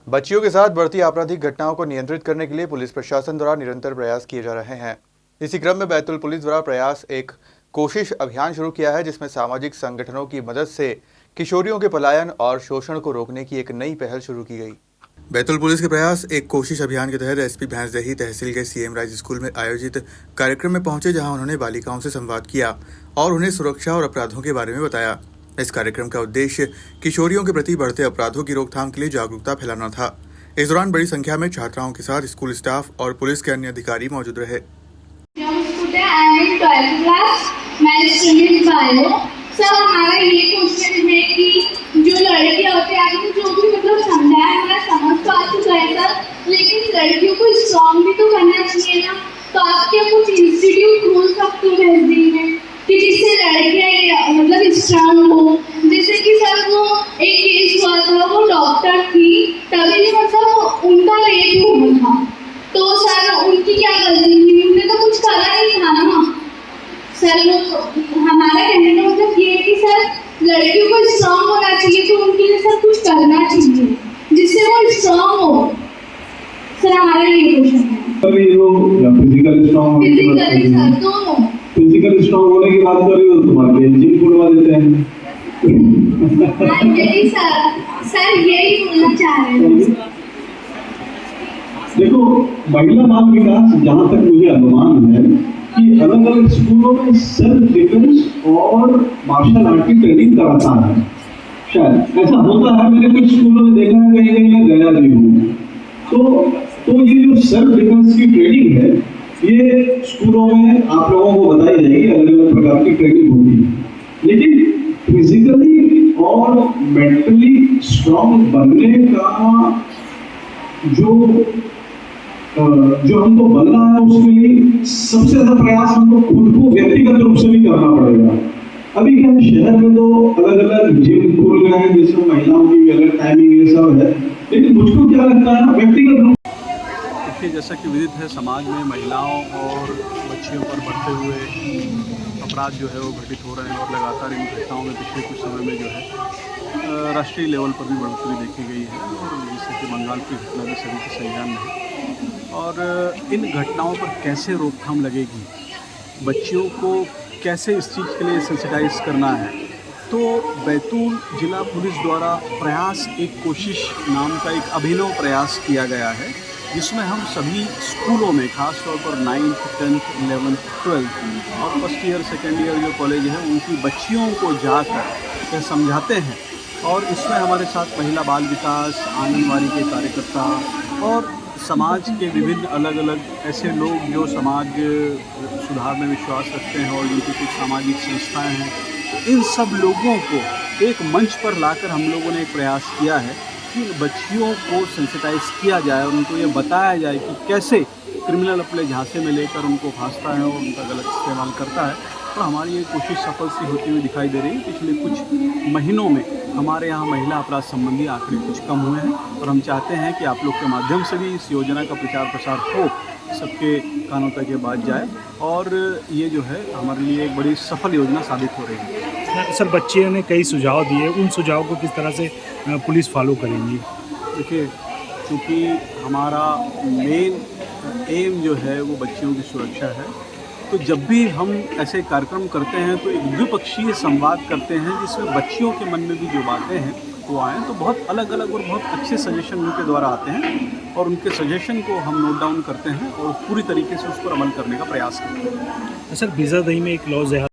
बच्चियों के साथ बढ़ती आपराधिक घटनाओं को नियंत्रित करने के लिए पुलिस प्रशासन द्वारा निरंतर प्रयास किए जा रहे हैं। इसी क्रम में बैतूल पुलिस द्वारा प्रयास एक कोशिश अभियान शुरू किया है, जिसमें सामाजिक संगठनों की मदद से किशोरियों के पलायन और शोषण को रोकने की एक नई पहल शुरू की गई। बैतूल पुलिस के प्रयास एक कोशिश अभियान के तहत एसपी भैंसदेही तहसील के सीएम राइज स्कूल में आयोजित कार्यक्रम में पहुंचे, जहां उन्होंने बालिकाओं से संवाद किया और उन्हें सुरक्षा और अपराधों के बारे में बताया। इस कार्यक्रम का उद्देश्य किशोरियों के प्रति बढ़ते अपराधों की रोकथाम के लिए जागरूकता फैलाना था। इस दौरान बड़ी संख्या में छात्राओं के साथ स्कूल स्टाफ और पुलिस के अन्य अधिकारी मौजूद रहे। सर हमारा ये क्वेश्चन है कि जो लड़कियां होती है आपने जो भी मतलब समझाया हमारा समझ तो आ चुका है सर, लेकिन लड़कियों को स्ट्रॉन्ग भी तो करना चाहिए ना। तो आप क्या कुछ इंस्टीट्यूट खोल सकते हो तहसील में कि जिससे लड़कियां मतलब स्ट्रॉन्ग हो। जैसे कि सर वो एक केस हुआ था, वो डॉक्टर थी तभी भी मतलब उनका रेप हुआ था, तो सर उनकी क्या गलती थी, उन्होंने तो कुछ करा नहीं था ना सर। वो हमारा कहने का मतलब ये है कि सर लड़कियों को स्ट्रॉन्ग होना चाहिए, तो उनके लिए सर कुछ करना चाहिए जिससे वो स्ट्रॉन्ग हो। सर हमारा ये क्वेश्चन है। फिजिकल स्ट्रॉन्ग होने की बात कर रही हो, तुम्हारे जिम खुलवा देते हैं। यही सर यही बोलना चाह रहे हैं। देखो, महिला बाल विकास जहाँ तक मुझे अनुमान है कि अलग अलग स्कूलों में सेल्फ डिफेंस और मार्शल आर्ट की ट्रेनिंग कराता है। शायद ऐसा होता है, मैंने कुछ स्कूलों में देखा है, कहीं कहीं मैं गया भी हूँ। तो ये जो सेल्फ डिफेंस की ट्रेनिंग है, ये स्कूलों में आप लोगों को बताई जाएगी, अलग अलग प्रकार की ट्रेनिंग होगी। लेकिन फिजिकली और मेंटली स्ट्रॉन्ग बनने का जो हमको बनना है, उसके लिए सबसे ज्यादा प्रयास हमको खुद को व्यक्तिगत रूप से भी करना पड़ेगा। अभी क्या है, शहर में तो अलग अलग जिम खुल गए हैं, जिसमें महिलाओं की भी अलग टाइमिंग ये सब है, लेकिन मुझको क्या लगता है व्यक्तिगत रूप देखिए, जैसा कि विदित है, समाज में महिलाओं और बच्चियों पर बढ़ते हुए अपराध जो है वो घटित हो रहे हैं और लगातार इन घटनाओं में पिछले कुछ समय में जो है राष्ट्रीय लेवल पर भी बढ़ोतरी देखी गई है। और जैसे कि बंगाल की घटना भी सभी के संज्ञान में है। और इन घटनाओं पर कैसे रोकथाम लगेगी, बच्चियों को कैसे इस चीज़ के लिए सेंसिटाइज करना है, तो बैतूल जिला पुलिस द्वारा प्रयास एक कोशिश नाम का एक अभिनव प्रयास किया गया है, जिसमें हम सभी स्कूलों में खास तौर पर 9th, 10th, 11th, 12th और फर्स्ट ईयर सेकेंड ईयर जो कॉलेज है उनकी बच्चियों को जाकर यह समझाते हैं। और इसमें हमारे साथ महिला बाल विकास, आंगनबाड़ी के कार्यकर्ता और समाज के विभिन्न अलग अलग ऐसे लोग जो समाज सुधार में विश्वास रखते हैं और जिनकी कुछ सामाजिक संस्थाएं हैं, इन सब लोगों को एक मंच पर लाकर हम लोगों ने एक प्रयास किया है कि बच्चियों को सेंसिटाइज किया जाए और उनको ये बताया जाए कि कैसे क्रिमिनल अपने झांसे में लेकर उनको फांसता है और उनका गलत इस्तेमाल करता है। तो हमारी ये कोशिश सफल सी होती हुई दिखाई दे रही है। पिछले कुछ महीनों में हमारे यहाँ महिला अपराध संबंधी आंकड़े कुछ कम हुए हैं और हम चाहते हैं कि आप लोग के माध्यम से भी इस योजना का प्रचार प्रसार हो, सबके कानों तक ये बात जाए और ये जो है हमारे लिए एक बड़ी सफल योजना साबित हो रही है। सर, बच्चियों ने कई सुझाव दिए, उन सुझावों को किस तरह से पुलिस फॉलो करेंगी? देखिए, क्योंकि हमारा मेन एम जो है वो बच्चियों की सुरक्षा है, तो जब भी हम ऐसे कार्यक्रम करते हैं तो एक द्विपक्षीय संवाद करते हैं, जिसमें बच्चियों के मन में भी जो बातें हैं वो आएँ। तो बहुत अलग अलग और बहुत अच्छे सजेशन उनके द्वारा आते हैं और उनके सजेशन को हम नोट डाउन करते हैं और पूरी तरीके से उस पर अमल करने का प्रयास करते हैं। सर, भैंसदेही में एक लॉज है